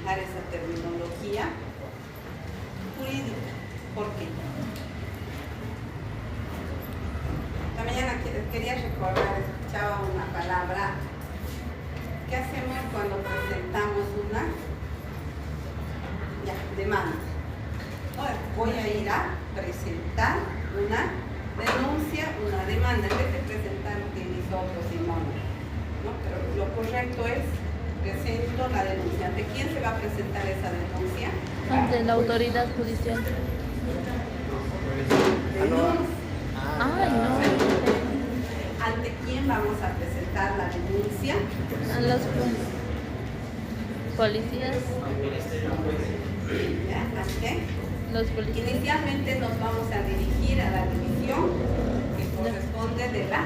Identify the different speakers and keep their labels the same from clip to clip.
Speaker 1: manejar esa terminología jurídica. ¿Por qué? Esta mañana quería recordar, escuchaba una palabra. ¿Qué hacemos cuando presentamos una demanda? Voy a ir a presentar una denuncia, una demanda, en vez de presentar otros Simón, ¿no? Pero lo correcto es presento la denuncia. ¿Ante quién se va a presentar esa denuncia?
Speaker 2: Ante la autoridad judicial. Ay, no.
Speaker 1: ¿Ante quién vamos a presentar la denuncia?
Speaker 2: A los policías.
Speaker 1: ¿Ante?
Speaker 2: Los policías.
Speaker 1: Inicialmente nos vamos a dirigir a la división que corresponde de la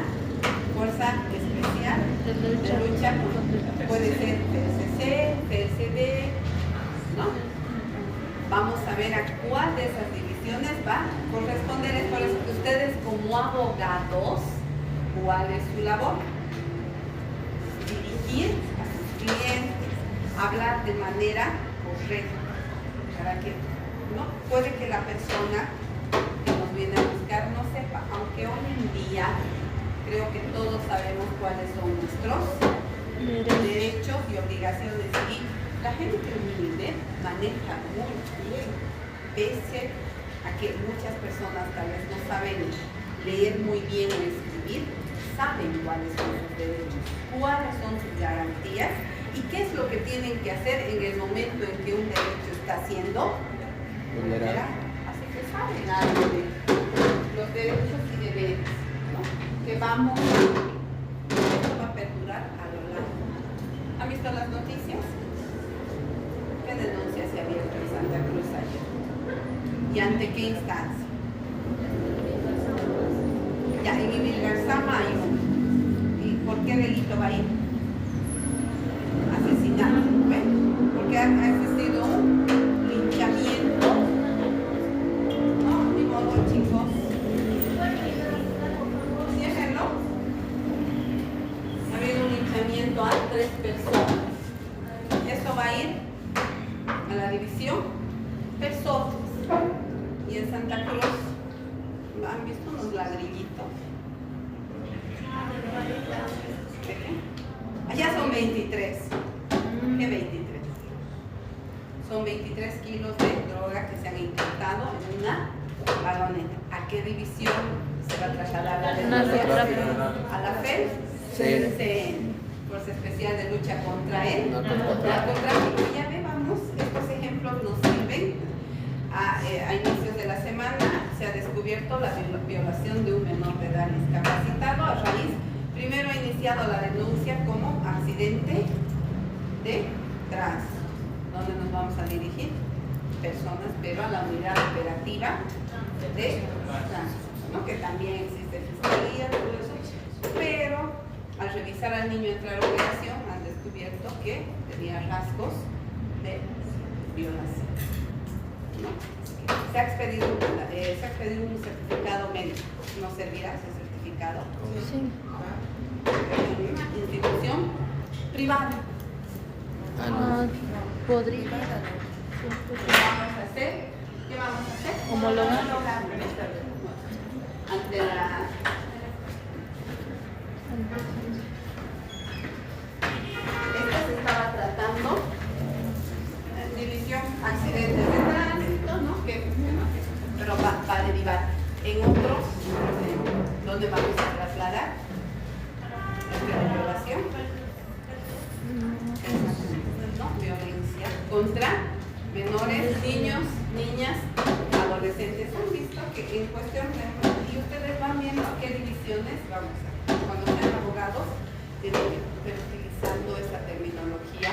Speaker 1: Fuerza Especial de Lucha contra, puede ser PSC, PSD, ¿no? Vamos a ver a cuál de esas divisiones va a corresponder. Es por eso que ustedes como abogados, ¿cuál es su labor? Dirigir a sus clientes, hablar de manera correcta, para que no puede que la persona que nos viene a buscar no sepa, aunque hoy en día creo que todos sabemos cuáles son nuestros derechos y obligaciones, y la gente humilde maneja muy bien, pese a que muchas personas tal vez no saben leer muy bien o escribir, saben cuáles son sus derechos, cuáles son sus garantías y qué es lo que tienen que hacer en el momento en que un derecho está siendo vulnerado. Así que saben algo de los derechos y deberes, ¿no? Que esto va a perdurar a lo largo. ¿Han visto las noticias? ¿Qué denuncia se ha abierto en Santa Cruz ayer? ¿Y ante qué instancia? Ya, en Ibilgarzama hay uno. ¿Y por qué delito va a ir? Asesinato. ¿Ven? Porque ha existido un linchamiento. No, ni modo, chicos. Ciérrenlo. Ha habido un linchamiento a 3 personas. Esto va a ir a la división personas. Y en Santa Cruz, ¿han visto unos ladrillitos? ¿De qué? Allá son 23. ¿Qué 23? Son 23 kilos de droga que se han incautado en una vagoneta. ¿A qué división se va a trasladar la denuncia? ¿A la FED? Sí. Fuerza Especial de Lucha contra el Narcotráfico. Ya vemos, estos ejemplos nos sirven. A inicios de la semana se ha descubierto la violación de un menor de edad discapacitado. A raíz, primero ha iniciado la denuncia como accidente de tránsito. ¿Dónde nos vamos a dirigir? Personas, pero a la unidad operativa de tránsito, ¿no? Que también existe fiscalía, todo eso. Pero al revisar al niño entrar a operación, han descubierto que tenía rasgos de violación. ¿No? Se ha expedido un certificado médico. ¿No servirá ese certificado?
Speaker 2: Sí.
Speaker 1: En una institución privada.
Speaker 2: Podría.
Speaker 1: ¿Qué vamos a hacer? ¿Qué vamos a hacer?
Speaker 2: Homologar.
Speaker 1: Ante la... Esta se estaba tratando división accidentes de tránsito, ¿no? Pero va a derivar en otros donde vamos a trasladar la violación, ¿no? Violencia contra menores, niños, niñas, adolescentes. Han visto que en cuestión y ustedes van viendo a qué divisiones vamos a, cuando sean abogados, tienen que estar utilizando esta terminología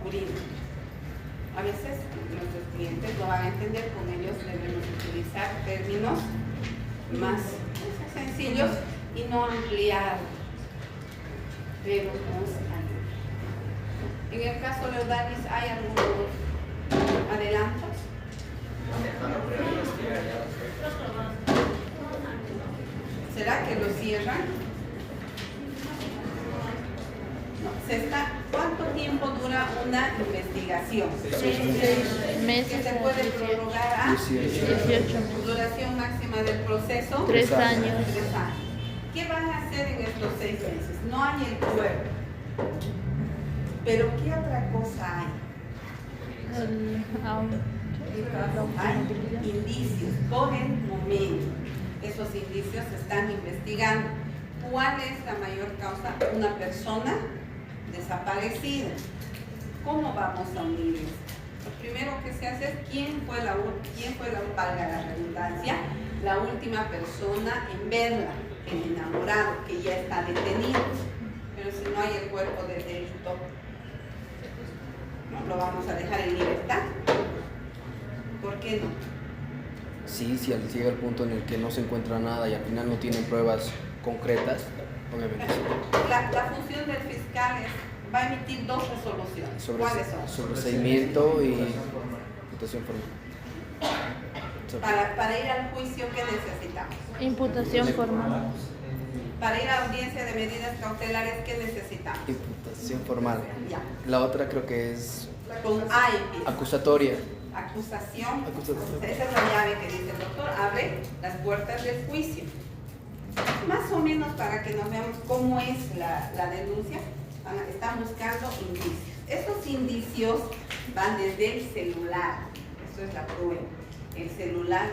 Speaker 1: jurídica. A veces nuestros clientes lo van a entender, con ellos debemos utilizar términos más sencillos y no ampliar, pero en el caso de Leodalis, ¿hay algunos adelantos? ¿Será que lo cierran? No, ¿cuánto tiempo dura una investigación? investigación.
Speaker 2: Meses
Speaker 1: Que se puede prorrogar a
Speaker 2: 18 meses.
Speaker 1: duración máxima del proceso.
Speaker 2: 3 años.
Speaker 1: 3 años. ¿Qué van a hacer en estos 6 meses? No hay el cuerpo. Pero ¿qué otra cosa hay? Hay indicios por el momento. Esos indicios se están investigando. ¿Cuál es la mayor causa? Una persona desaparecida. ¿Cómo vamos a unir esto? Lo primero que se hace es quién fue valga la redundancia, la última persona en verla, el enamorado, que ya está detenido. Pero si no hay el cuerpo del delito, ¿no lo vamos a dejar en libertad? ¿Por qué no?
Speaker 3: Sí, si llega el punto en el que no se encuentra nada y al final no tienen pruebas concretas, obviamente sí.
Speaker 1: La función del fiscal va a emitir 2 resoluciones. ¿Cuáles son?
Speaker 3: Sobreseimiento y imputación formal.
Speaker 1: Para ir al juicio, ¿qué necesitamos?
Speaker 2: Imputación formal.
Speaker 1: Para ir a audiencia de medidas cautelares, ¿qué necesitamos?
Speaker 3: Imputación formal.
Speaker 1: Ya.
Speaker 3: La otra creo que es
Speaker 1: Con A empieza.
Speaker 3: acusatoria.
Speaker 1: Acusación.
Speaker 3: Acusación.
Speaker 1: Esa es la llave que dice el doctor. Abre las puertas del juicio. Más o menos para que nos veamos cómo es la denuncia, están buscando indicios. Esos indicios van desde el celular. Eso es la prueba. El celular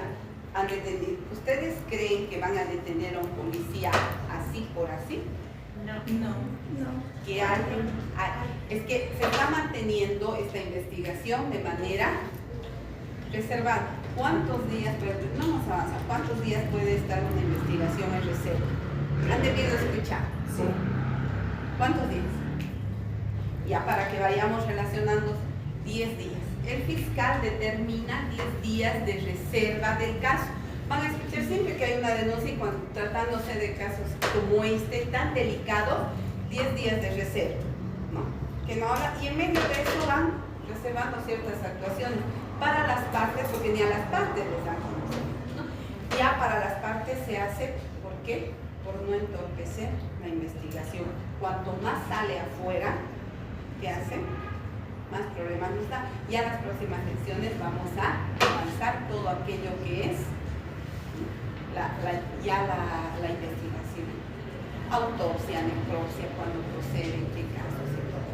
Speaker 1: han detenido. ¿Ustedes creen que van a detener a un policía así por así? No. Que es que se está manteniendo esta investigación de manera reservada. ¿Cuántos días, no nos avanza, cuántos días puede estar una investigación en reserva? ¿Han debido escuchar? Sí. ¿Cuántos días? Ya para que vayamos relacionando, 10 días. El fiscal determina 10 días de reserva del caso. Van a escuchar siempre que hay una denuncia y cuando tratándose de casos como este, tan delicado, 10 días de reserva, ¿no? Que no habla, y en medio de eso van reservando ciertas actuaciones para las partes, porque ni a las partes les dan conocer, ¿no? Ya para las partes se hace, ¿por qué? Por no entorpecer la investigación. Cuanto más sale afuera, ¿qué hacen? Más problemas nos da. Ya en las próximas lecciones vamos a avanzar todo aquello que es la investigación. Autopsia, necropsia, cuando procede, en qué casos y todo.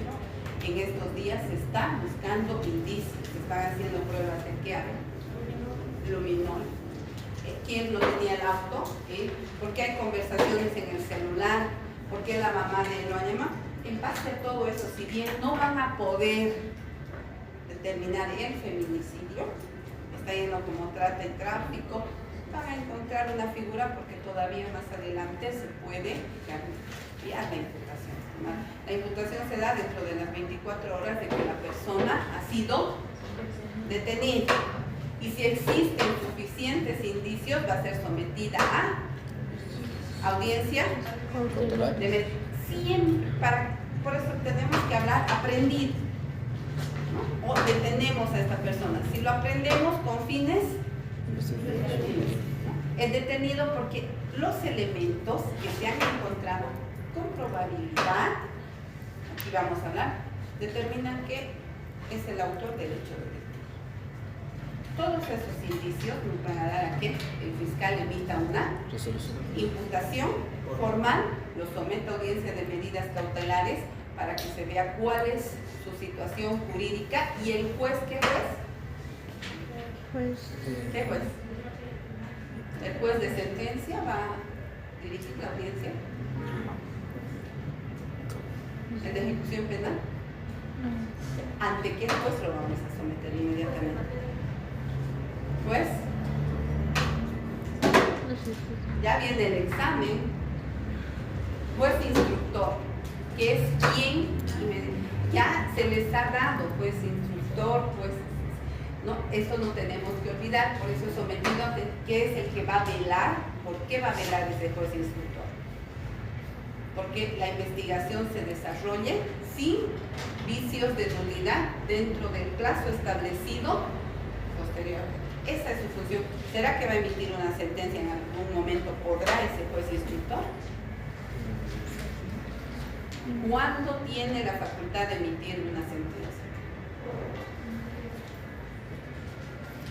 Speaker 1: ¿No? En estos días se está buscando indicios, se están haciendo pruebas de qué hay. Luminol. ¿Quién no tenía el auto? ¿Por qué hay conversaciones en el celular? ¿Por qué la mamá de él lo llama? En base a todo eso, si bien no van a poder determinar el feminicidio, está yendo como trata y tráfico, van a encontrar una figura porque todavía más adelante se puede cambiar la imputación. La imputación se da dentro de las 24 horas de que la persona ha sido detenida. Y si existen suficientes indicios, va a ser sometida a audiencia de siempre, por eso tenemos que hablar aprendido, ¿no? O detenemos a esta persona. Si lo aprendemos con fines, el detenido, porque los elementos que se han encontrado con probabilidad, aquí vamos a hablar, determinan que es el autor del hecho delictivo. Todos esos indicios nos van a dar a que el fiscal emita una imputación formal, lo somete a audiencia de medidas cautelares para que se vea cuál es su situación jurídica y el juez, ¿qué juez? ¿Qué juez? El juez de sentencia va a dirigir la audiencia. ¿El de ejecución penal? ¿Ante qué juez lo vamos a someter inmediatamente? Pues ya viene el examen, juez instructor, que es quien ya se les ha dado, pues instructor, pues no, eso no tenemos que olvidar, por eso es sometido a qué es el que va a velar, ¿por qué va a velar ese juez instructor? Porque la investigación se desarrolle sin vicios de nulidad dentro del plazo establecido posteriormente. Esa es su función. ¿Será que va a emitir una sentencia en algún momento? ¿Podrá ese juez instructor? ¿Cuándo tiene la facultad de emitir una sentencia?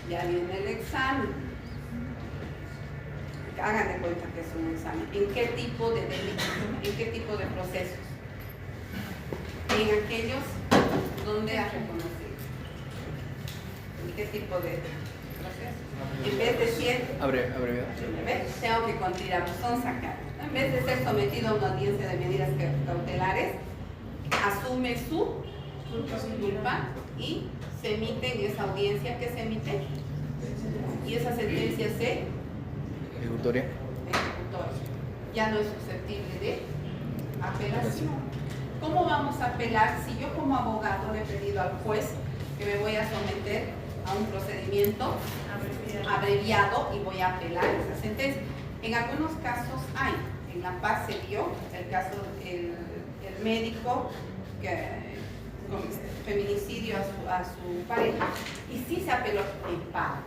Speaker 1: Ya viene el examen. Hagan de cuenta que es un examen. ¿En qué tipo de delitos? ¿En qué tipo de procesos? En aquellos donde has reconocido. ¿En qué tipo de procesos? En vez de ser,
Speaker 3: Abreviado.
Speaker 1: tengo que continuar, son sacados. En vez de ser sometido a una audiencia de medidas cautelares, asume su culpa y se emite en esa audiencia que se emite y esa sentencia se
Speaker 3: Ejecutoria.
Speaker 1: ya no es susceptible de apelación. ¿Cómo vamos a apelar si yo como abogado le he pedido al juez que me voy a someter a un procedimiento abreviado y voy a apelar esa sentencia? En algunos casos hay. En La Paz se dio el caso del médico que con feminicidio a su pareja y sí se apeló en pago,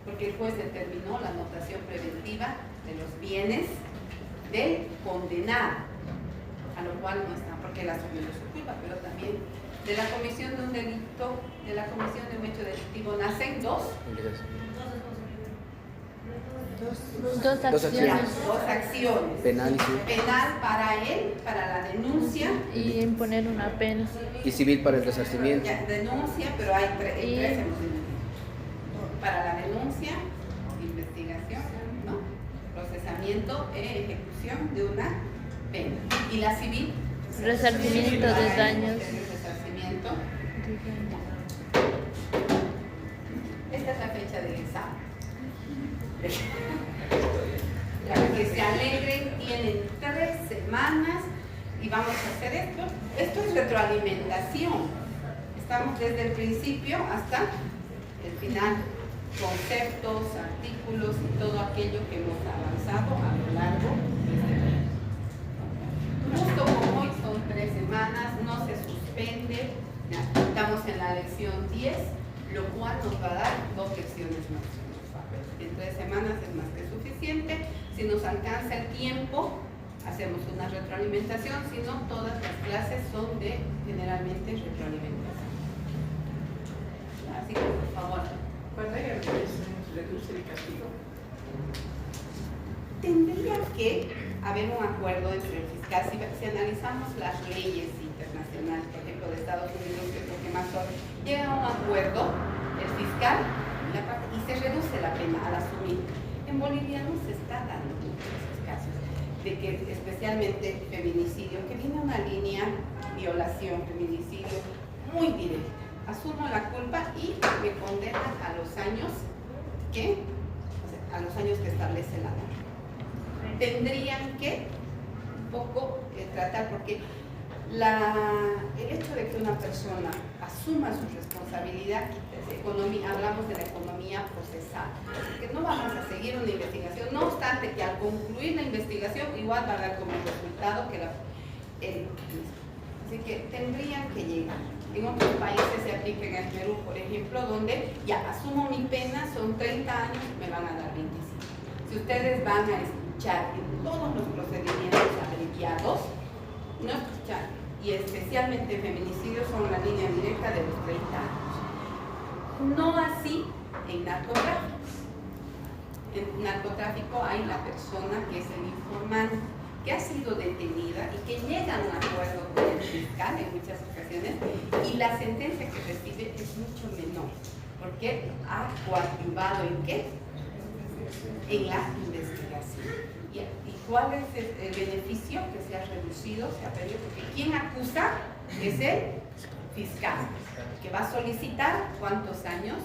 Speaker 1: porque el juez determinó la anotación preventiva de los bienes del condenado, a lo cual no está, porque él asumió su culpa, pero también de la comisión de un delito, de la comisión de un hecho delictivo nacen dos acciones.
Speaker 3: Penal y civil.
Speaker 1: Penal para él, para la denuncia.
Speaker 2: Y imponer una pena.
Speaker 3: Y civil para el resarcimiento.
Speaker 1: Ya, denuncia, pero hay tres hemos dividido. Para la denuncia, investigación, ¿no? Procesamiento e ejecución de una pena. Y la civil,
Speaker 2: Resarcimiento de daños.
Speaker 1: Resarcimiento. Esta es la fecha del examen. Para que se alegren, tienen 3 semanas y vamos a hacer esto. Esto es retroalimentación. Estamos desde el principio hasta el final. Conceptos, artículos y todo aquello que hemos avanzado a lo largo de este curso. Justo como hoy son 3 semanas, no se suspende. Ya, estamos en la lección 10, lo cual nos va a dar 2 lecciones más. En 3 semanas es más que suficiente. Si nos alcanza el tiempo, hacemos una retroalimentación. Si no, todas las clases son de generalmente retroalimentación. Así que, por favor.
Speaker 4: ¿Cuándo hay reduce el castigo?
Speaker 1: Tendría que haber un acuerdo entre el fiscal. Si analizamos las leyes internacionales, por ejemplo, de Estados Unidos, que es lo que más son, llega a un acuerdo el fiscal y se reduce la pena al asumir. En Bolivia no se está dando esos casos de que, especialmente feminicidio, que viene una línea violación, feminicidio muy directa. Asumo la culpa y me condenan a los años que, a los años que establece la norma. Tendrían que un poco tratar, porque el hecho de que una persona asuma su responsabilidad, hablamos de la economía procesal, que no vamos a seguir una investigación, no obstante que al concluir la investigación igual va a dar como resultado que así que tendrían que llegar. En otros países se aplica, en el Perú, por ejemplo, donde ya asumo mi pena, son 30 años, me van a dar 25. Si ustedes van a escuchar en todos los procedimientos abreviados, no escuchar, y especialmente en feminicidio, son la línea directa de los 30 años. No así en narcotráfico. En narcotráfico hay la persona que es el informante, que ha sido detenida y que llega a un acuerdo con el fiscal en muchas ocasiones y la sentencia que recibe es mucho menor, porque ha coadyuvado ¿en qué? En la investigación. ¿Y cuál es el beneficio? Que se ha reducido, se ha perdido, porque quien acusa es el fiscal, que va a solicitar cuántos años,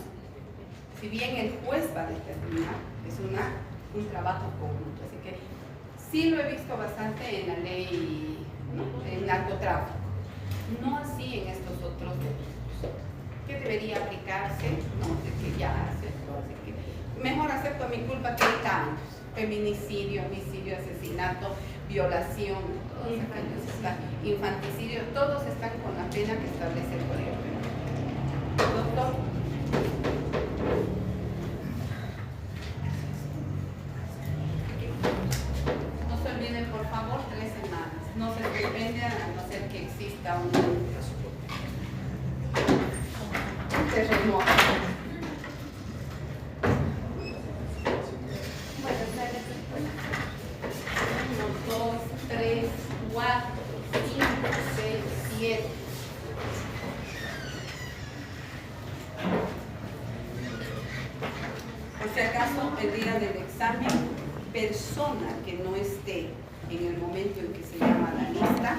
Speaker 1: si bien el juez va a determinar, es un trabajo conjunto. Así que sí lo he visto bastante en la ley, ¿no? En narcotráfico, no así en estos otros delitos. ¿Qué debería aplicarse? No, de que ya acepto, así que mejor acepto mi culpa 30 años. Feminicidio, homicidio, asesinato, violación, todos aquellos están, infanticidio, todos están con la pena que establece el Código Penal. Doctor. No se olviden, por favor, 3 semanas. No se suspende a no ser que exista un terremoto. si acaso el día del examen, persona que no esté en el momento en que se llama la lista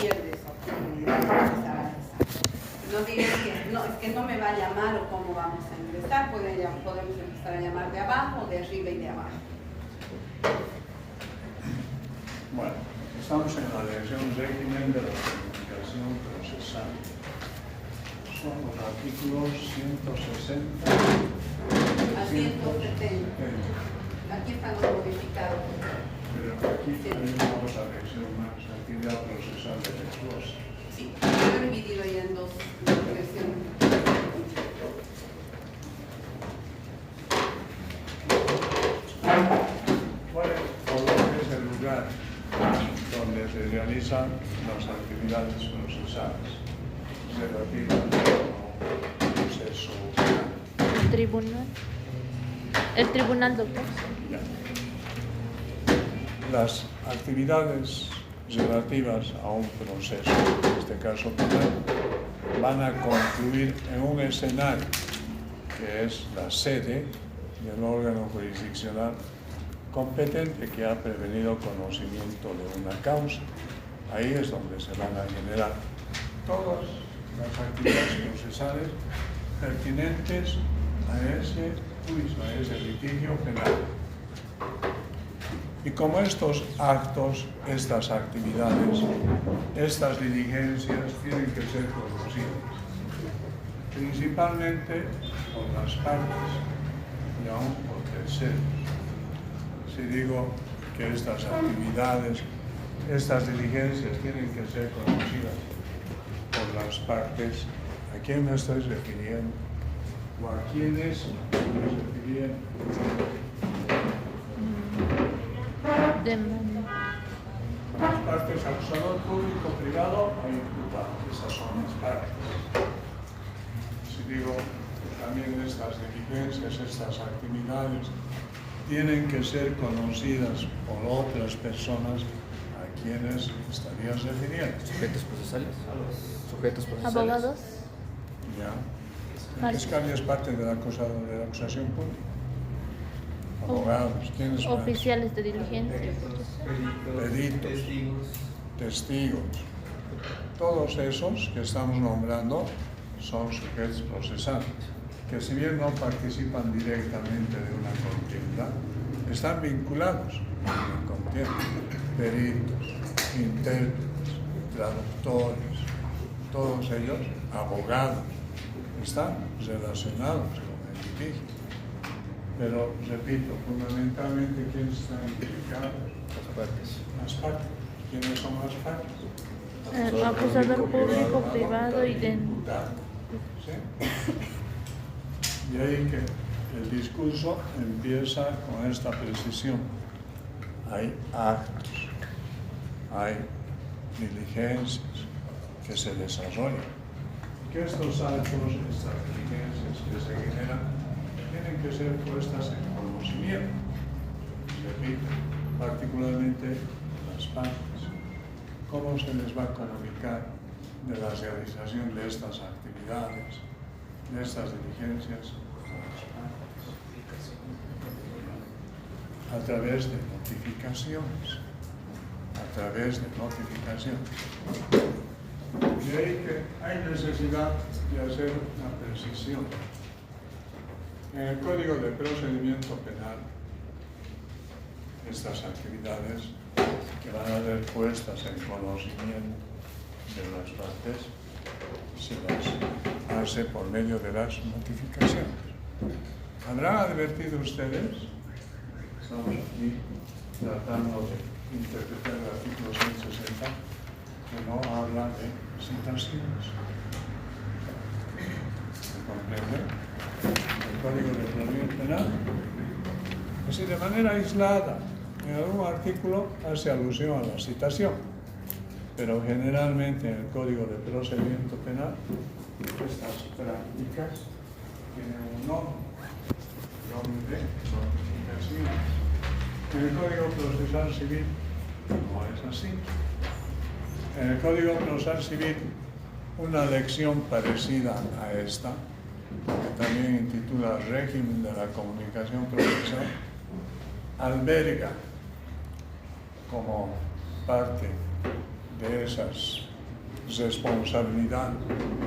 Speaker 1: pierde su oportunidad de ingresar al examen. No digas que no, es que no me va a llamar o cómo vamos a ingresar. Podemos empezar a llamar de abajo, de arriba y de abajo.
Speaker 5: Bueno, estamos en la lección régimen de la comunicación procesal. Son los artículos 160
Speaker 1: A 170. Aquí están los modificados.
Speaker 5: Pero aquí tenemos otra lección más, actividad procesal defectuosa.
Speaker 1: Sí, lo he dividido ya en dos versiones.
Speaker 5: Bueno, coloque es el lugar donde se realizan las actividades procesales relativas a un proceso penal.
Speaker 2: El tribunal. El tribunal, doctor.
Speaker 5: Ya. Las actividades relativas a un proceso, en este caso penal, van a concluir en un escenario que es la sede del órgano jurisdiccional competente que ha prevenido conocimiento de una causa. Ahí es donde se van a generar todas las actividades procesales pertinentes a ese juicio, a ese litigio penal. Y como estos actos, estas actividades, estas diligencias tienen que ser conocidas, principalmente por las partes y aún por terceros. Si digo que estas actividades, estas diligencias tienen que ser conocidas por las partes, ¿a quién me estoy refiriendo? ¿O a quiénes me estoy refiriendo? Las partes, acusador público, privado o imputado, esas son las partes. Si digo también estas diligencias, estas actividades, tienen que ser conocidas por otras personas a quienes estarías refiriendo.
Speaker 3: ¿Sujetos procesales? Sujetos procesales.
Speaker 2: Abogados.
Speaker 5: Ya. El fiscal es parte de la acusación pública. Abogados, ¿quiénes más?
Speaker 2: Oficiales de diligencia.
Speaker 5: Peritos, testigos. Todos esos que estamos nombrando son sujetos procesales, que si bien no participan directamente de una contienda, están vinculados a una contienda. Peritos, intérpretes, traductores, todos ellos, abogados, están relacionados con el litigio. Pero, repito, fundamentalmente, ¿quiénes están implicados?
Speaker 3: Las partes.
Speaker 5: Las partes. ¿Quiénes son las partes?
Speaker 2: El acusador público, privado y de...
Speaker 5: imputado. ¿Sí? Y ahí que el discurso empieza con esta precisión. Hay actos, hay diligencias que se desarrollan. Que estos actos, estas diligencias que se generan, tienen que ser puestas en conocimiento. Repito, particularmente las partes. ¿Cómo se les va a comunicar de la realización de estas actividades, de estas diligencias a las partes? A través de notificaciones. A través de notificaciones. De ahí que hay necesidad de hacer una precisión. En el Código de Procedimiento Penal, estas actividades que van a ser puestas en conocimiento de las partes se las hace por medio de las notificaciones. ¿Habrán advertido ustedes? Estamos aquí tratando de interpretar el artículo 160 que no habla de citaciones. ¿Se comprende? El Código de Procedimiento Penal, así de manera aislada, en algún artículo hace alusión a la citación, pero generalmente en el Código de Procedimiento Penal estas prácticas tienen un nombre de notificación. En el Código Procesal Civil no es así. En el Código Procesal Civil, una lección parecida a esta que también intitula Régimen de la Comunicación Procesal, alberga como parte de esas responsabilidades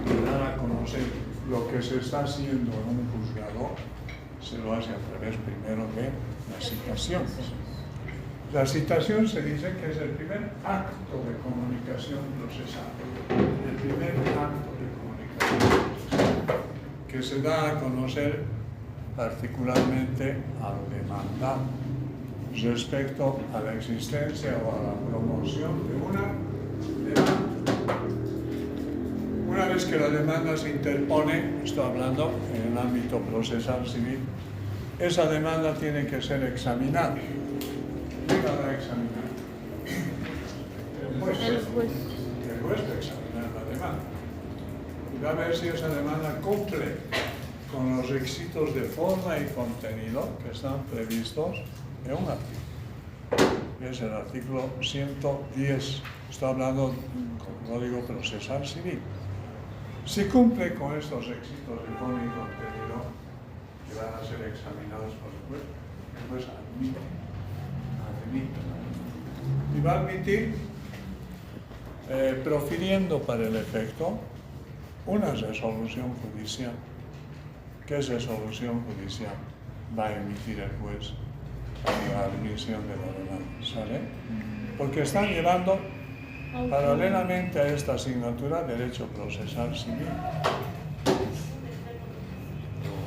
Speaker 5: de dar a conocer lo que se está haciendo en un juzgado, se lo hace a través primero de las citaciones. La citación se dice que es el primer acto de comunicación procesal, el primer acto de comunicación procesal, que se da a conocer particularmente al demandado respecto a la existencia o a la promoción de una demanda. Una vez que la demanda se interpone, estoy hablando en el ámbito procesal civil, esa demanda tiene que ser examinada. ¿Quién la va a examinar? El juez.
Speaker 2: El juez.
Speaker 5: El juez va a examinar la demanda. Y va a ver si esa demanda cumple con los requisitos de forma y contenido que están previstos en un artículo. Es el artículo 110. Estoy hablando del Código Procesal Civil. Si cumple con estos requisitos de forma y contenido que van a ser examinados por el juez admite. Y va a admitir, profiriendo para el efecto, una resolución judicial. ¿Qué resolución judicial va a emitir el juez para la admisión de la demanda? ¿Sale? Porque están llevando paralelamente a esta asignatura derecho procesal civil.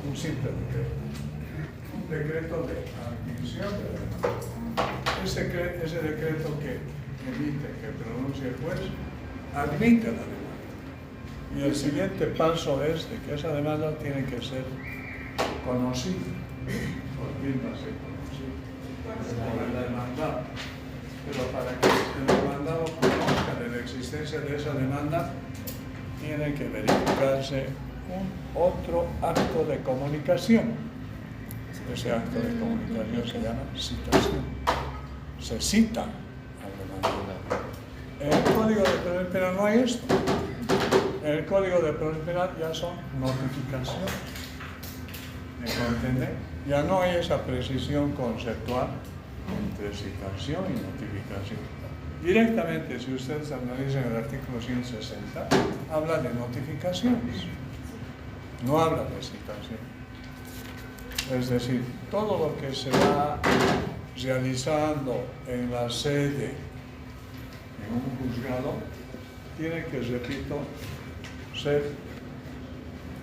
Speaker 5: Un simple decreto. Un decreto de admisión de la demanda. Ese decreto que emite, que pronuncia el juez, admite la demanda. Y el siguiente paso es de que esa demanda tiene que ser conocida. ¿Por quién va a ser conocida? Por el demandado. Pero para que el demandado conozca de la existencia de esa demanda, tiene que verificarse un otro acto de comunicación. Ese acto de comunicación se llama citación. Se cita al demandado. En el Código de Procedimiento Penal no hay esto. En el Código de Procedimiento Penal ya son notificaciones. ¿Me comprende? Ya no hay esa precisión conceptual entre citación y notificación. Directamente, si ustedes analizan el artículo 160, habla de notificaciones, no habla de citación. Es decir, todo lo que se va realizando en la sede, en un juzgado, tiene que, repito, ser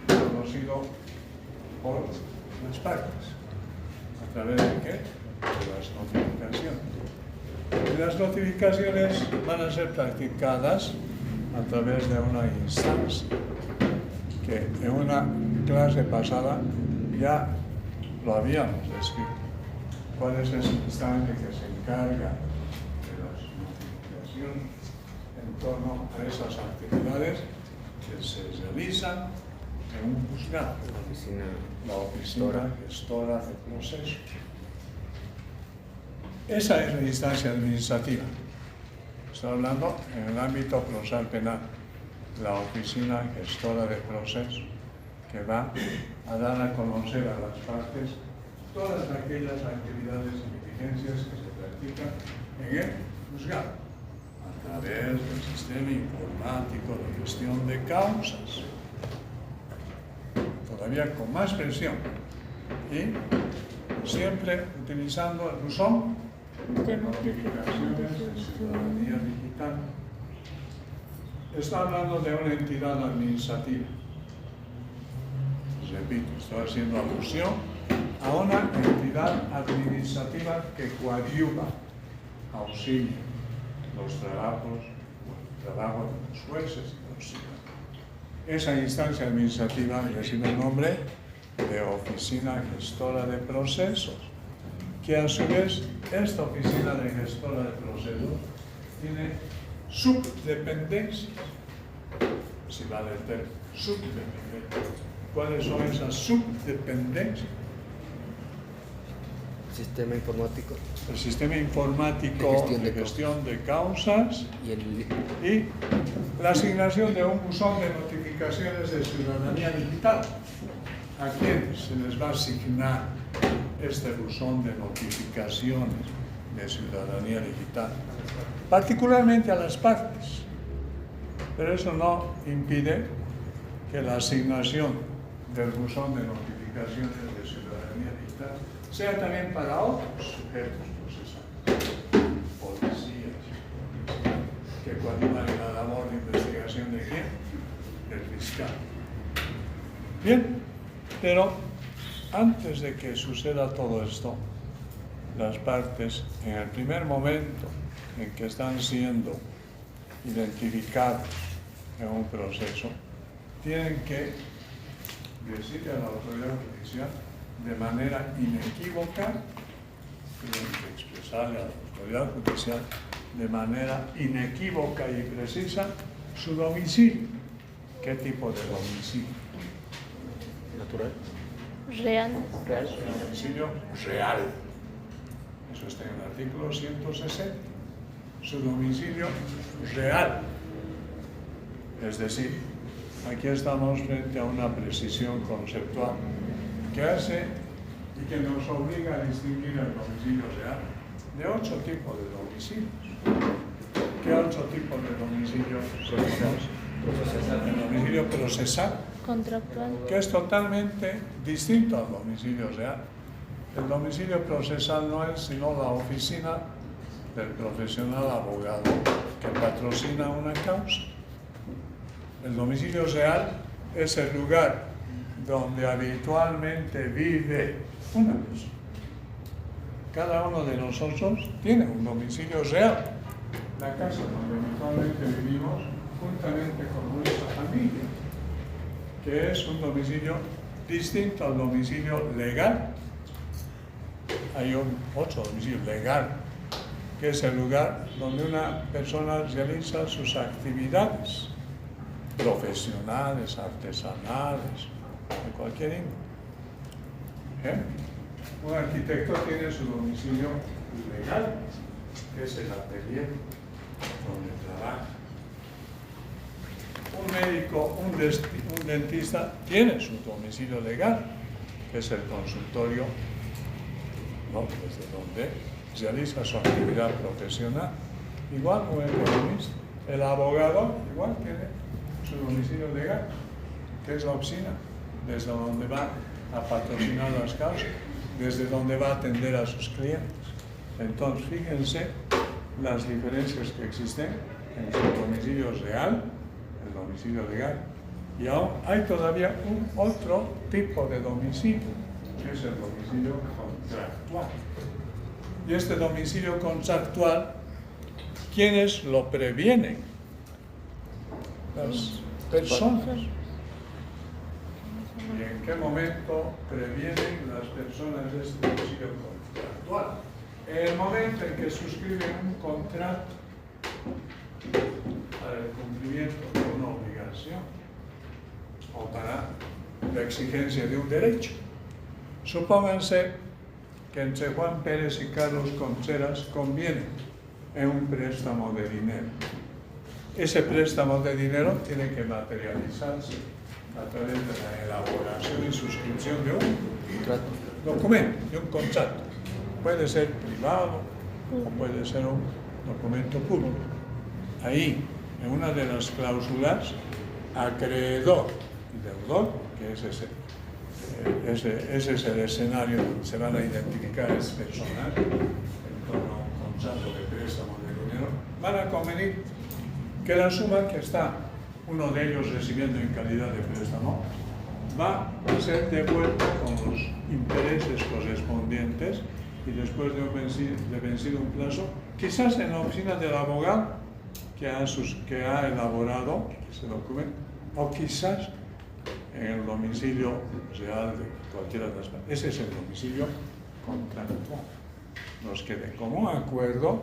Speaker 5: conocido por las partes. ¿A través de qué? De las notificaciones. Y las notificaciones van a ser practicadas a través de una instancia que en una clase pasada ya lo habíamos descrito. ¿Cuál es esa instancia que se encarga de las notificaciones en torno a esas actividades que se realizan en un juzgado? La oficina gestora de procesos. Esa es la instancia administrativa. Estoy hablando en el ámbito procesal penal. La oficina gestora de procesos, que va a dar a conocer a las partes todas aquellas actividades y diligencias que se practican en el juzgado, a través del sistema informático de gestión de causas, todavía con más presión, y siempre utilizando el buzón de notificaciones de ciudadanía digital. Está hablando de una entidad administrativa. Repito, estoy haciendo alusión a una entidad administrativa que coadyuva, auxilia los trabajos, el trabajo de los jueces y los ciudadanos. Esa instancia administrativa recibe el nombre de Oficina Gestora de Procesos, que a su vez esta Oficina de Gestora de Procesos tiene subdependencias, si vale el término, subdependencias. ¿Cuáles son esas subdependencias?
Speaker 3: Sistema informático.
Speaker 5: El sistema informático de gestión de causas y la asignación de un buzón de notificaciones de ciudadanía digital. a quién se les va a asignar este buzón de notificaciones de ciudadanía digital, particularmente a las partes. Pero eso no impide que la asignación del buzón de notificaciones de ciudadanía digital sea también para otros sujetos procesales, policías, que coadyuvan en la labor de investigación de quién, del fiscal. Bien, pero antes de que suceda todo esto, las partes, en el primer momento en que están siendo identificados en un proceso, tienen que decirle a la autoridad judicial de manera inequívoca, tienen que expresarle a la autoridad judicial de manera inequívoca y precisa su domicilio. ¿Qué tipo de domicilio?
Speaker 3: Natural.
Speaker 2: Real.
Speaker 5: Domicilio real. Eso está en el artículo 160. Su domicilio real. Es decir, aquí estamos frente a una precisión conceptual que hace y que nos obliga a distinguir el domicilio real de 8 tipos de domicilios. ¿Qué 8 tipos de domicilios conocemos? El domicilio procesal,
Speaker 2: Contractual.
Speaker 5: que es totalmente distinto al domicilio real. El domicilio procesal no es sino la oficina del profesional abogado que patrocina una causa. El domicilio real es el lugar donde habitualmente vive una persona. Cada uno de nosotros tiene un domicilio real. La casa donde habitualmente vivimos juntamente con nuestra familia, que es un domicilio distinto al domicilio legal. Hay otro domicilio legal, que es el lugar donde una persona realiza sus actividades profesionales, artesanales, de cualquier índole. Un arquitecto tiene su domicilio legal, que es el atelier donde trabaja. Un médico, un dentista tiene su domicilio legal, que es el consultorio, ¿no?, desde donde realiza su actividad profesional. Igual un economista. El abogado igual tiene su domicilio legal, que es la oficina, desde donde va a patrocinar las causas, desde donde va a atender a sus clientes. Entonces, fíjense las diferencias que existen entre el domicilio real, el domicilio legal, y aún hay todavía un otro tipo de domicilio, que es el domicilio contractual. Y este domicilio contractual, ¿quiénes lo previenen? Las personas. ¿Y en qué momento previenen las personas este domicilio contractual? En el momento en que suscriben un contrato para el cumplimiento de una obligación o para la exigencia de un derecho. Supónganse que entre Juan Pérez y Carlos Contreras convienen en un préstamo de dinero. Ese préstamo de dinero tiene que materializarse a través de la elaboración y suscripción de un documento, de un contrato. Puede ser privado o puede ser un documento público. Ahí, en una de las cláusulas, acreedor y deudor, que ese es el escenario donde se van a identificar a ese personal en torno a un contrato de préstamo de dinero, van a convenir que la suma que está uno de ellos recibiendo en calidad de préstamo va a ser devuelta con los intereses correspondientes y después de vencido un plazo, quizás en la oficina del abogado que ha elaborado ese documento, o quizás en el domicilio real de cualquiera de las partes. Ese es el domicilio contractual. Los que de común acuerdo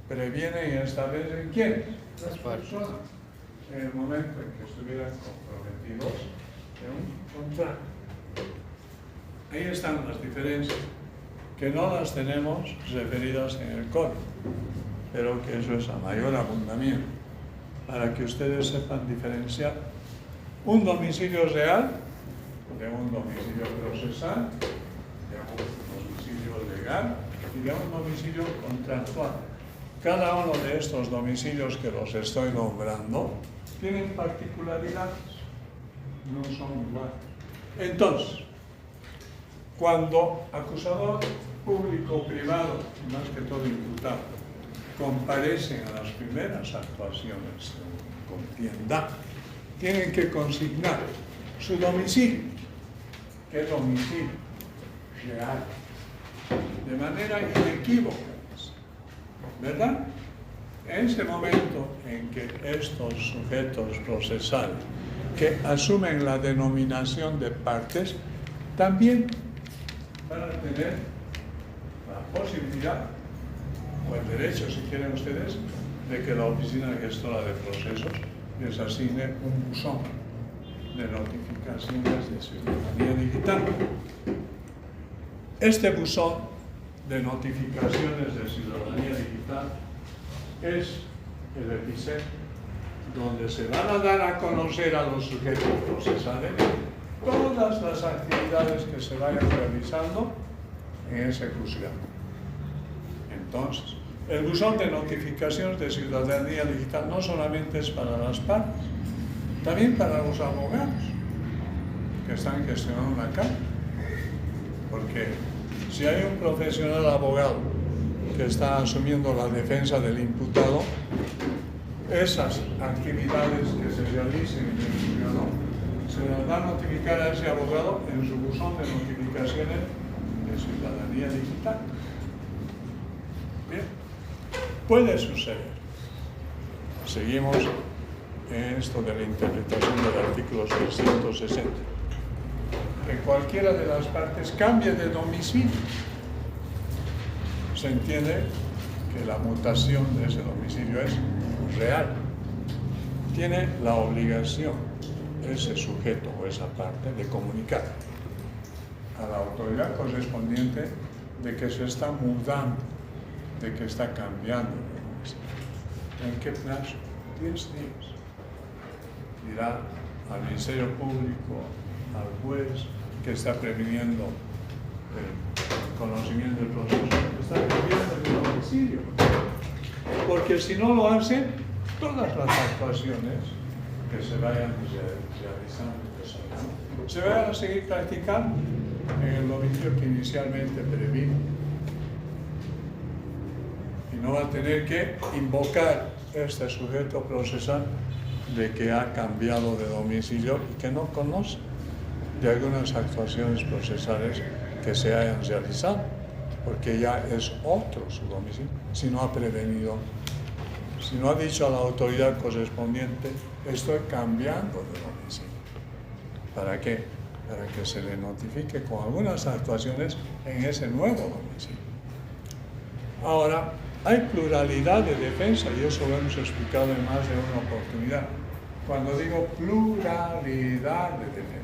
Speaker 5: previenen y establecen quiénes, las personas, en el momento en que estuvieran comprometidos en un contrato. Ahí están las diferencias, que no las tenemos referidas en el código, pero que eso es a mayor abundamiento, para que ustedes sepan diferenciar un domicilio real, de un domicilio procesal, de un domicilio legal y de un domicilio contractual. Cada uno de estos domicilios que los estoy nombrando tienen particularidades, no son iguales. Entonces, cuando acusador público, privado, y más que todo imputado, comparecen a las primeras actuaciones de contienda, tienen que consignar su domicilio, que es domicilio real, de manera inequívoca, ¿verdad? En ese momento en que estos sujetos procesales que asumen la denominación de partes también van a tener la posibilidad o el derecho, si quieren ustedes, de que la Oficina Gestora de Procesos les asigne un buzón de notificaciones de ciudadanía digital. Este buzón de notificaciones de ciudadanía digital es el epicentro donde se van a dar a conocer a los sujetos procesales todas las actividades que se vayan realizando en ese juzgado. Entonces, el buzón de notificaciones de ciudadanía digital no solamente es para las partes, también para los abogados que están gestionando la causa. Porque si hay un profesional abogado que está asumiendo la defensa del imputado, esas actividades que se realicen en el juzgado se las va a notificar a ese abogado en su buzón de notificaciones de ciudadanía digital. Bien, puede suceder. Seguimos en esto de la interpretación del artículo 660. Que cualquiera de las partes cambie de domicilio. Se entiende que la mutación de ese domicilio es real. Tiene la obligación ese sujeto o esa parte de comunicar a la autoridad correspondiente de que se está mudando, de que está cambiando de domicilio. ¿En qué plazo? 10 días. Dirá al Ministerio Público, al juez que está previniendo el conocimiento del proceso, que está cambiando de domicilio. Porque si no lo hacen, todas las actuaciones que se vayan realizando se van a seguir practicando en el domicilio que inicialmente previno. Y no va a tener que invocar este sujeto procesal de que ha cambiado de domicilio y que no conoce de algunas actuaciones procesales que se hayan realizado, porque ya es otro su domicilio, si no ha prevenido, si no ha dicho a la autoridad correspondiente, estoy cambiando de domicilio. ¿Para qué? Para que se le notifique con algunas actuaciones en ese nuevo domicilio. Ahora, hay pluralidad de defensa y eso lo hemos explicado en más de una oportunidad. Cuando digo pluralidad de defensa,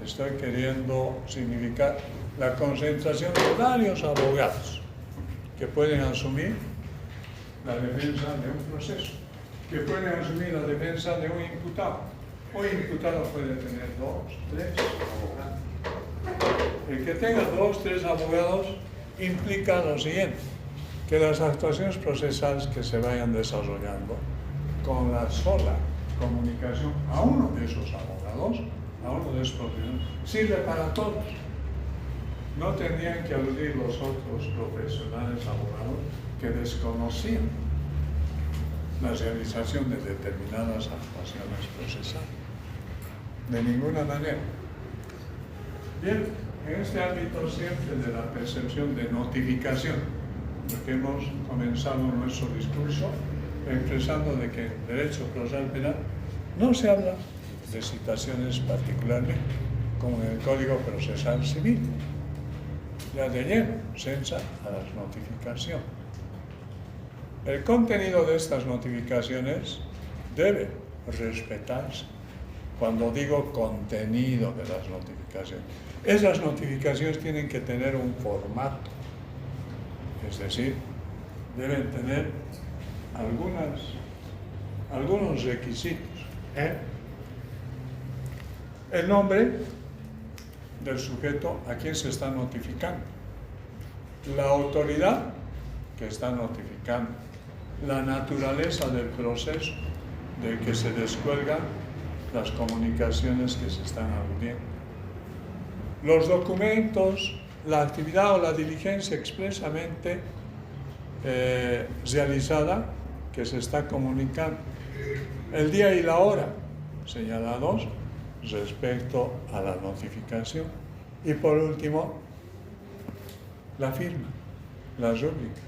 Speaker 5: estoy queriendo significar la concentración de varios abogados que pueden asumir la defensa de un proceso, que pueden asumir la defensa de un imputado. Un imputado puede tener 2, 3 abogados. El que tenga 2, 3 abogados implica lo siguiente, que las actuaciones procesales que se vayan desarrollando con la sola comunicación a uno de esos abogados, a uno de esos profesionales, sirve para todos. No tendrían que aludir los otros profesionales abogados que desconocían la realización de determinadas actuaciones procesales. De ninguna manera. Bien, en este ámbito siempre de la percepción de notificación, porque hemos comenzado nuestro discurso expresando de que en derecho procesal penal no se habla de citaciones particularmente, como en el Código Procesal Civil. Ya de lleno, censa a las notificaciones. El contenido de estas notificaciones debe respetarse. Cuando digo contenido de las notificaciones, esas notificaciones tienen que tener un formato, es decir, deben tener algunos requisitos. El nombre, del sujeto a quien se está notificando, la autoridad que está notificando, la naturaleza del proceso de que se descuelgan las comunicaciones que se están aludiendo, los documentos, la actividad o la diligencia expresamente realizada que se está comunicando, el día y la hora señalados respecto a la notificación y por último la firma, la rúbrica,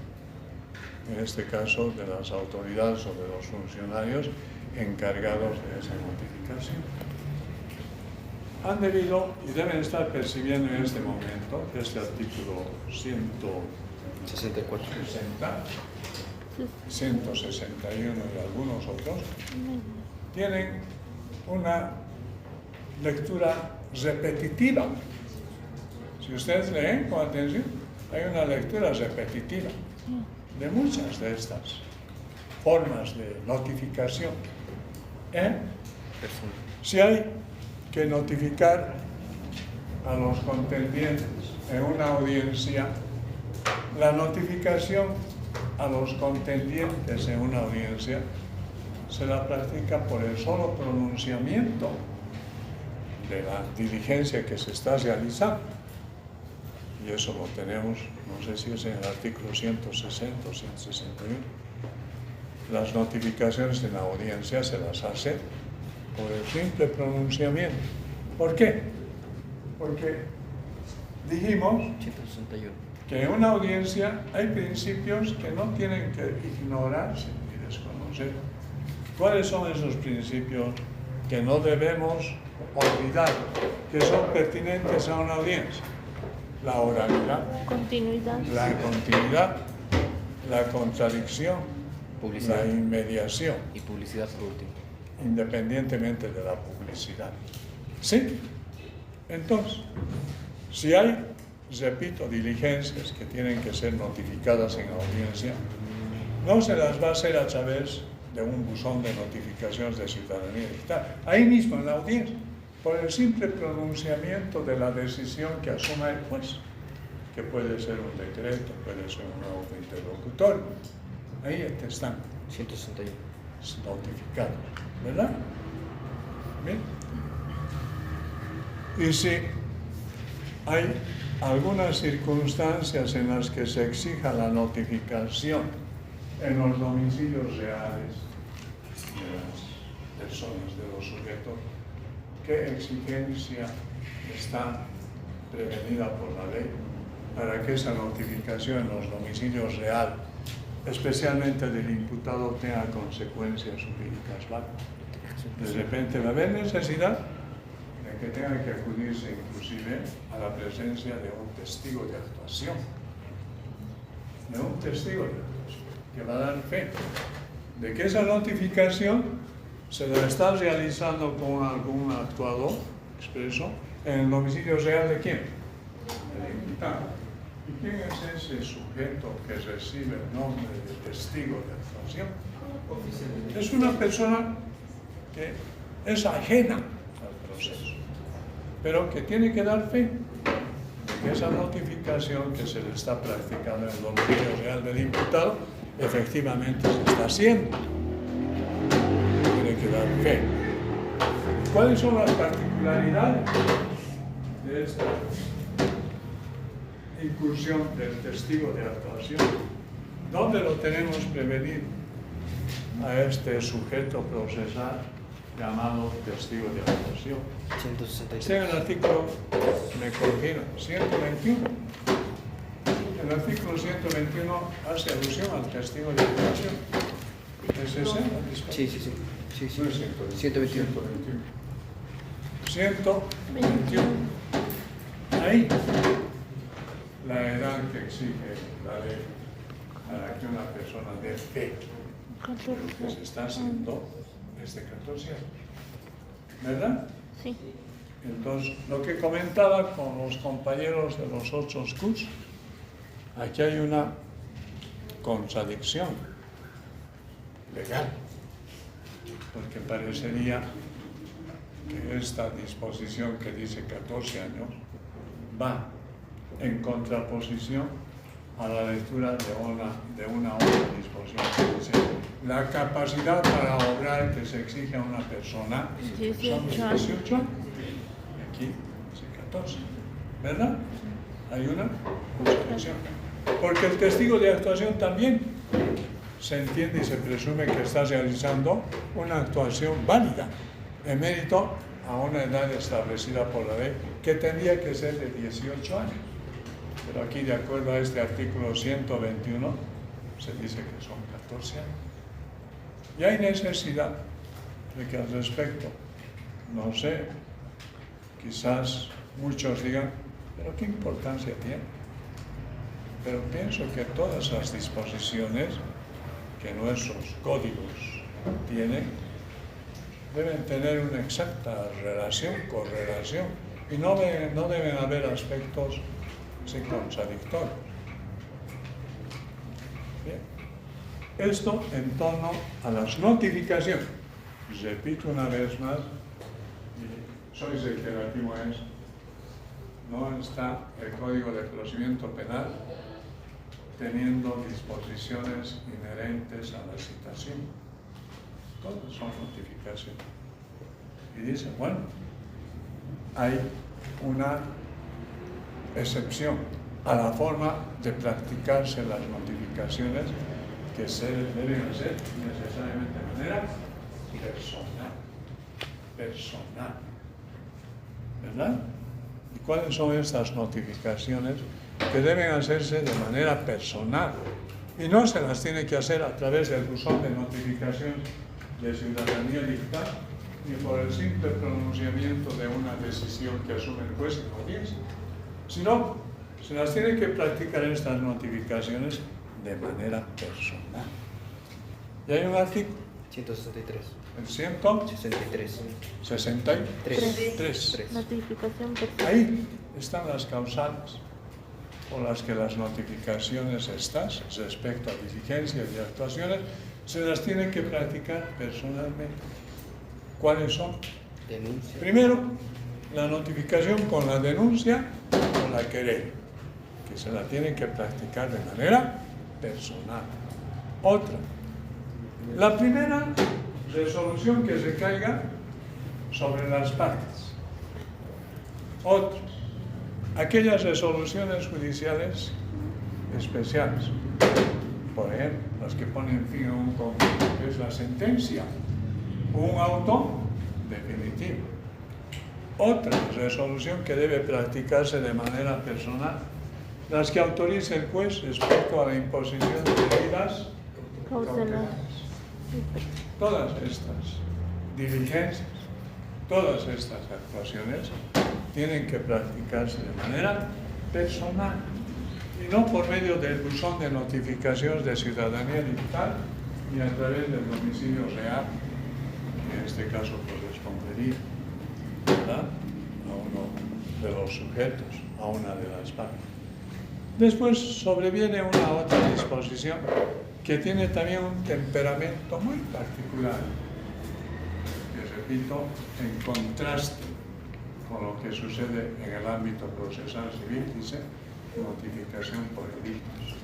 Speaker 5: en este caso de las autoridades o de los funcionarios encargados de esa notificación. Han debido y deben estar percibiendo en este momento este artículo
Speaker 3: 64.
Speaker 5: 161 y algunos otros, tienen una lectura repetitiva. Si ustedes leen con atención, hay una lectura repetitiva de muchas de estas formas de notificación. Si hay que notificar a los contendientes en una audiencia, la notificación a los contendientes en una audiencia se la practica por el solo pronunciamiento de la diligencia que se está realizando. Y eso lo tenemos, no sé si es en el artículo 160 o 161. Las notificaciones en la audiencia se las hace por el simple pronunciamiento. ¿Por qué? Porque dijimos
Speaker 3: 161.
Speaker 5: que en una audiencia hay principios que no tienen que ignorarse ni desconocer. ¿Cuáles son esos principios que no debemos olvidar, que son pertinentes a una audiencia? La oralidad,
Speaker 2: Continuidad.
Speaker 5: la continuidad, la contradicción,
Speaker 3: Publicidad.
Speaker 5: la inmediación,
Speaker 3: Y publicidad por último.
Speaker 5: independientemente de la publicidad. ¿Sí? Entonces, si hay, repito, diligencias que tienen que ser notificadas en audiencia, no se las va a hacer a través de un buzón de notificaciones de ciudadanía digital. Ahí mismo en la audiencia, por el simple pronunciamiento de la decisión que asuma el juez, que puede ser un decreto, puede ser un auto interlocutorio. Ahí están
Speaker 3: 161.
Speaker 5: notificados, ¿verdad? Bien. Y si hay algunas circunstancias en las que se exija la notificación en los domicilios reales de las personas, de los sujetos, ¿qué exigencia está prevenida por la ley para que esa notificación en los domicilios reales, especialmente del imputado, tenga consecuencias jurídicas válidas? De repente va a haber necesidad de que tenga que acudirse inclusive a la presencia de un testigo de actuación, que va a dar fe de que esa notificación se la está realizando con algún actuador expreso en el domicilio real de quién, del imputado. ¿Y quién es ese sujeto que recibe el nombre de testigo de actuación? Es una persona que es ajena al proceso, pero que tiene que dar fe de que esa notificación que se le está practicando en el domicilio real del imputado efectivamente se está haciendo. Tiene que dar fe. ¿Cuáles son las particularidades de esta incursión del testigo de actuación? ¿Dónde lo tenemos prevenido a este sujeto procesal llamado testigo de actuación?
Speaker 3: 163.
Speaker 5: Está en el artículo, me corrigieron, 121. El artículo 121 hace alusión al testigo de actuación. ¿Es ese?
Speaker 3: Sí, sí, sí. Sí, sí.
Speaker 5: No es 121.
Speaker 3: 121.
Speaker 5: 121. Ahí, la edad que exige la ley para que una persona dé fe que se está haciendo es de 14 años. ¿Verdad?
Speaker 2: Sí.
Speaker 5: Entonces, lo que comentaba con los compañeros de los otros cursos, aquí hay una contradicción legal, porque parecería que esta disposición que dice 14 años va en contraposición a la lectura de una otra disposición. Dice, la capacidad para obrar que se exige a una persona son 18 años. Y aquí dice 14. ¿Verdad? Hay una contradicción. Porque el testigo de actuación también se entiende y se presume que está realizando una actuación válida, en mérito a una edad establecida por la ley, que tendría que ser de 18 años. Pero aquí, de acuerdo a este artículo 121, se dice que son 14 años. Y hay necesidad de que al respecto, no sé, quizás muchos digan, pero ¿qué importancia tiene? Pero pienso que todas las disposiciones que nuestros códigos tienen deben tener una exacta relación, correlación, y no deben haber aspectos contradictorios. Bien. Esto en torno a las notificaciones. Repito una vez más, y soy reiterativo en eso, no está el Código de Procedimiento Penal teniendo disposiciones inherentes a la citación. Todas son notificaciones. Y dicen, bueno, hay una excepción a la forma de practicarse las notificaciones que se deben hacer necesariamente de manera personal. ¿Verdad? ¿Y cuáles son estas notificaciones que deben hacerse de manera personal? Y no se las tiene que hacer a través del buzón de notificación de ciudadanía digital, ni por el simple pronunciamiento de una decisión que asume el juez en audiencia, sino se las tiene que practicar estas notificaciones de manera personal. Y hay un artículo
Speaker 3: 163.
Speaker 5: el 163. 63.
Speaker 2: Notificación personal.
Speaker 5: Ahí están las causales por las que las notificaciones estas, respecto a diligencias y actuaciones, se las tiene que practicar personalmente. ¿Cuáles son?
Speaker 3: Denuncia.
Speaker 5: Primero, la notificación con la denuncia o la querella, que se la tiene que practicar de manera personal. Otra, la primera resolución que se caiga sobre las partes. Otra, aquellas resoluciones judiciales especiales, por ejemplo, las que ponen fin a un conflicto, que es la sentencia, un auto definitivo. Otra resolución que debe practicarse de manera personal, las que autorice el juez respecto a la imposición de medidas cautelares. Todas estas diligencias, todas estas actuaciones tienen que practicarse de manera personal y no por medio del buzón de notificaciones de ciudadanía digital ni a través del domicilio real, que en este caso correspondería, ¿verdad?, a uno de los sujetos, a una de las partes. Después sobreviene una otra disposición que tiene también un temperamento muy particular, que repito, en contraste con lo que sucede en el ámbito procesal civil, dice notificación por edictos.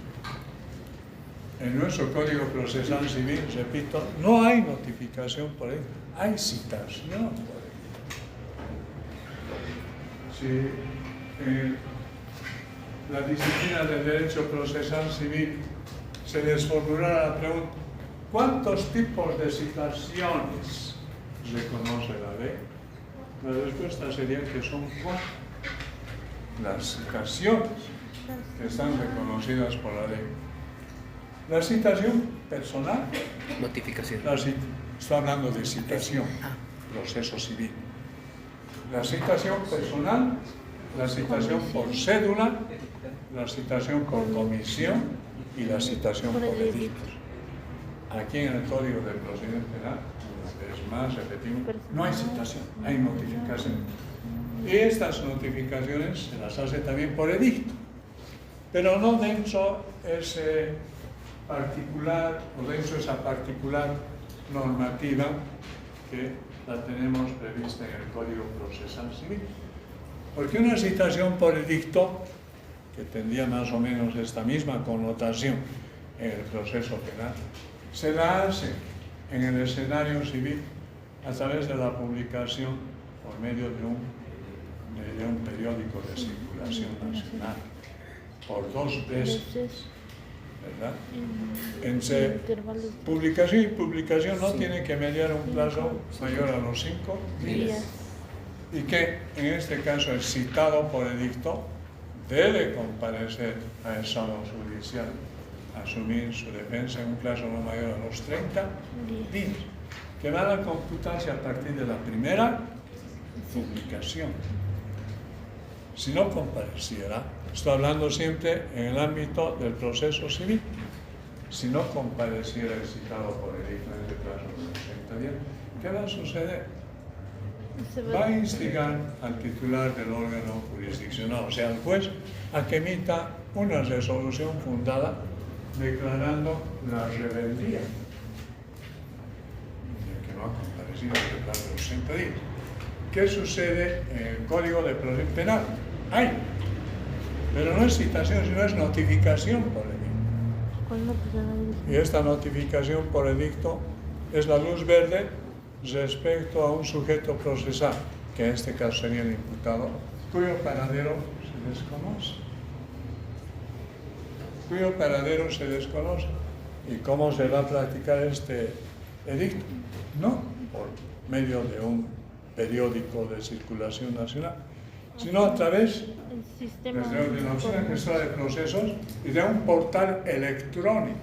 Speaker 5: En nuestro Código Procesal Civil, repito, no hay notificación por edicto, hay citación por edicto. Si la disciplina del derecho procesal civil se les formulara la pregunta, ¿cuántos tipos de citaciones reconoce la ley? La respuesta sería que son 4 las citaciones que están reconocidas por la ley. La citación personal,
Speaker 3: Notificación.
Speaker 5: estoy hablando de citación, proceso civil. La citación personal, la citación por cédula, la citación por comisión y la citación por edictos. Aquí en el Código de Procedimiento Penal, es más, repetimos, no hay citación, hay notificación. Y estas notificaciones se las hace también por edicto, pero no dentro ese particular o dentro de esa particular normativa que la tenemos prevista en el Código Procesal Civil. Porque una citación por edicto, que tendría más o menos esta misma connotación en el proceso penal, se la hace en el escenario civil a través de la publicación por medio de un periódico de circulación nacional, por 2 veces, ¿verdad? Publicación y publicación no tiene que mediar un plazo mayor a los 5 días. Y que en este caso el citado por edicto debe comparecer a el salón judicial, asumir su defensa en un plazo no mayor a los 30 días, que van a computarse a partir de la primera publicación. Si no compareciera, estoy hablando siempre en el ámbito del proceso civil, si no compareciera el citado por edicto en este plazo de los 30 días, ¿qué va a suceder? Va a instigar al titular del órgano jurisdiccional, o sea, al juez, a que emita una resolución fundada declarando la rebeldía de que no ha comparecido en el plazo de los 60 días. ¿Qué sucede en el Código de Procedimiento Penal? Hay, pero no es citación, sino es notificación por edicto. Y esta notificación por edicto es la luz verde respecto a un sujeto procesal, que en este caso sería el imputado, cuyo paradero se desconoce. ¿Y cómo se va a practicar este edicto? No por medio de un periódico de circulación nacional, sino a través de la Oficina Gestora de Procesos y de un portal electrónico,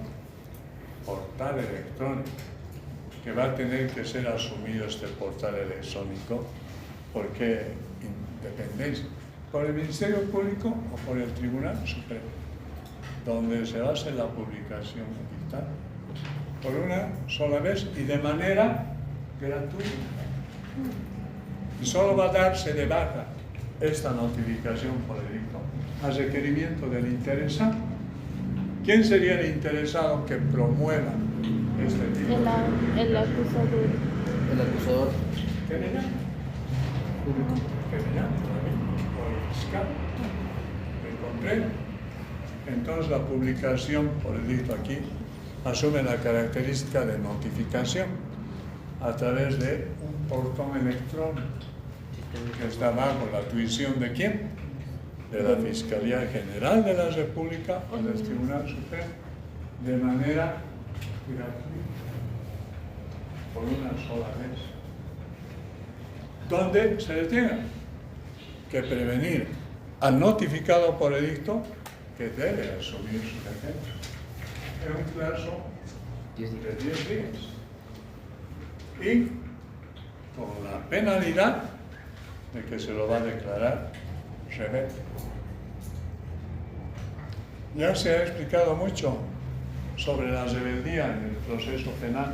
Speaker 5: que va a tener que ser asumido este portal electrónico, porque independencia, por el Ministerio Público o por el Tribunal Supremo, donde se va a hacer la publicación digital por una sola vez y de manera gratuita. Y solo va a darse de baja esta notificación por edicto a requerimiento del interesado. ¿Quién sería el interesado que promueva este tipo?
Speaker 2: El acusador.
Speaker 3: El acusador.
Speaker 5: Querellante. Querellante también, o el fiscal. ¿Me comprende? Entonces la publicación por edicto aquí asume la característica de notificación a través de un portón electrónico que está bajo la tuición ¿de quién? De la Fiscalía General de la República o del Tribunal Supremo, de manera gratuita, por una sola vez, donde se le tenga que prevenir al notificado por edicto que debe asumir su defensa en un plazo de 10 días y con la penalidad de que se lo va a declarar rebelde. Ya se ha explicado mucho sobre la rebeldía en el proceso penal.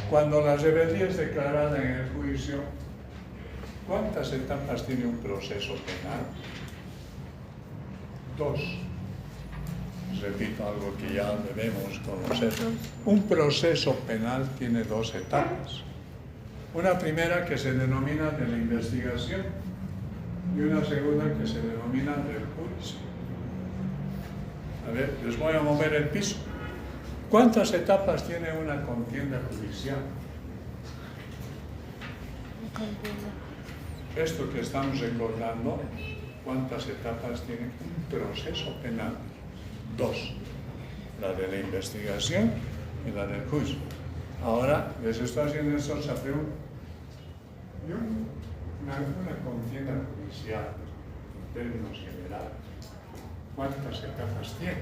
Speaker 5: Cuando la rebeldía es declarada en el juicio, ¿cuántas etapas tiene un proceso penal? 2. Repito algo que ya debemos conocer. Un proceso penal tiene 2 etapas. Una primera que se denomina de la investigación y una segunda que se denomina del juicio. A ver, les voy a mover el piso. ¿Cuántas etapas tiene una contienda judicial? Esto que estamos recordando, ¿cuántas etapas tiene un proceso penal? 2. La de la investigación y la del juicio. Ahora les estoy haciendo esa pregunta. Una contienda judicial, en términos generales, ¿cuántas etapas tiene?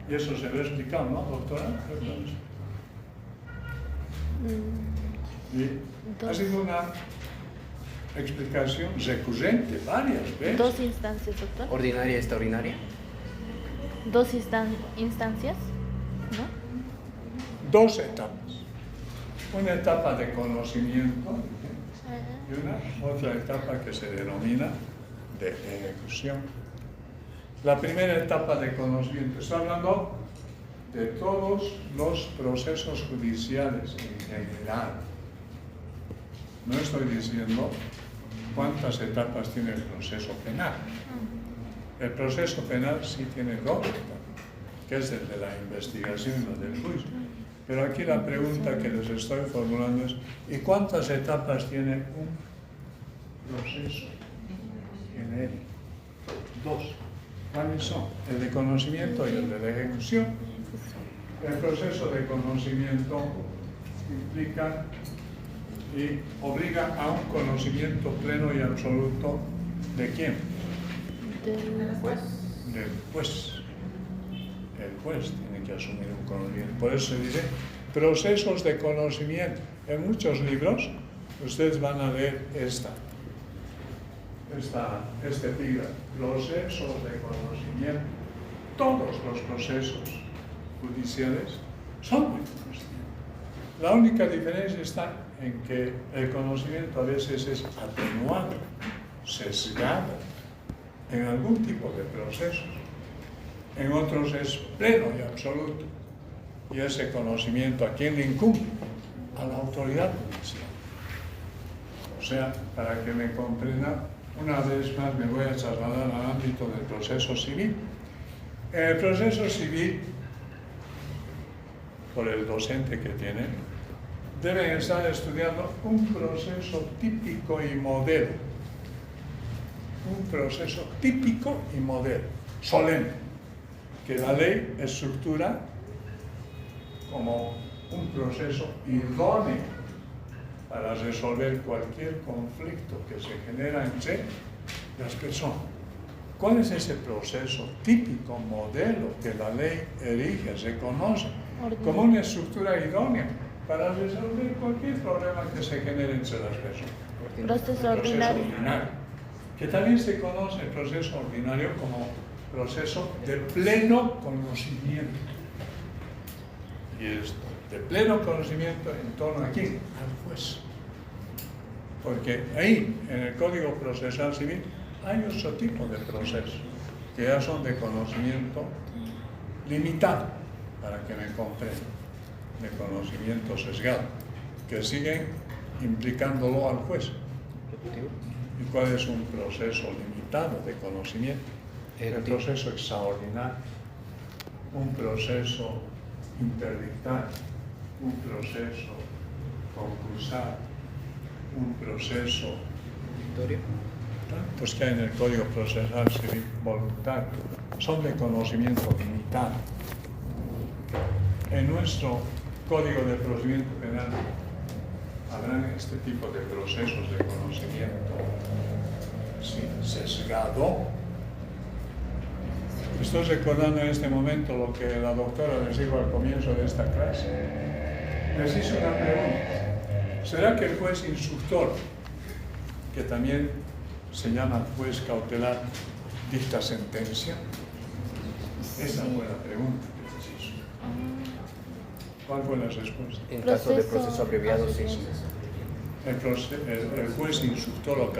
Speaker 5: Y eso se lo he explicado, ¿no, doctora? Y ha sido una explicación recurrente varias veces.
Speaker 2: 2 instancias, doctor.
Speaker 3: Ordinaria y extraordinaria.
Speaker 2: 2 instancias, ¿no?
Speaker 5: 2 etapas. Una etapa de conocimiento y una otra etapa que se denomina de ejecución. La primera etapa de conocimiento, estoy hablando de todos los procesos judiciales en general. No estoy diciendo cuántas etapas tiene el proceso penal. El proceso penal sí tiene dos etapas, que es el de la investigación y el del juicio. Pero aquí la pregunta que les estoy formulando es, ¿y cuántas etapas tiene un proceso genérico? Dos. ¿Cuáles son? El de conocimiento y el de la ejecución. El proceso de conocimiento implica y obliga a un conocimiento pleno y absoluto ¿de quién? Del juez. El juez tiene que asumir un conocimiento. Por eso se dice procesos de conocimiento. En muchos libros ustedes van a leer este epígrafe, procesos de conocimiento. Todos los procesos judiciales son de conocimiento. La única diferencia está en que el conocimiento a veces es atenuado, sesgado, en algún tipo de procesos. En otros es pleno y absoluto. Y ese conocimiento, ¿a quién le incumbe? A la autoridad judicial. O sea, para que me comprendan, una vez más me voy a trasladar al ámbito del proceso civil. En el proceso civil, por el docente que tienen, deben estar estudiando un proceso típico y modelo. Un proceso típico y modelo, solemne, que la ley estructura como un proceso idóneo para resolver cualquier conflicto que se genera entre las personas. ¿Cuál es ese proceso típico, modelo que la ley erige, reconoce como una estructura idónea para resolver cualquier problema que se genere entre las personas?
Speaker 2: Proceso ordinario.
Speaker 5: Que también se conoce el proceso ordinario como proceso de pleno conocimiento. Y es de pleno conocimiento en torno a quién? Al juez. Porque ahí, en el Código Procesal Civil, hay otro tipo de procesos que ya son de conocimiento limitado, para que me comprendan, de conocimiento sesgado, que siguen implicándolo al juez. ¿Y cuál es un proceso limitado de conocimiento? El proceso extraordinario, un proceso interdictario, un proceso concursal, un proceso tantos que hay en el Código Procesal Civil voluntario, son de conocimiento limitado. En nuestro Código de Procedimiento Penal habrán este tipo de procesos de conocimiento sesgado. Estoy recordando en este momento lo que la doctora les dijo al comienzo de esta clase. Les hice una pregunta. ¿Será que el juez instructor, que también se llama juez cautelar, dicta sentencia? Esa fue la pregunta que les hizo. ¿Cuál fue la respuesta?
Speaker 3: En caso de proceso abreviado, sí.
Speaker 5: El juez instructor o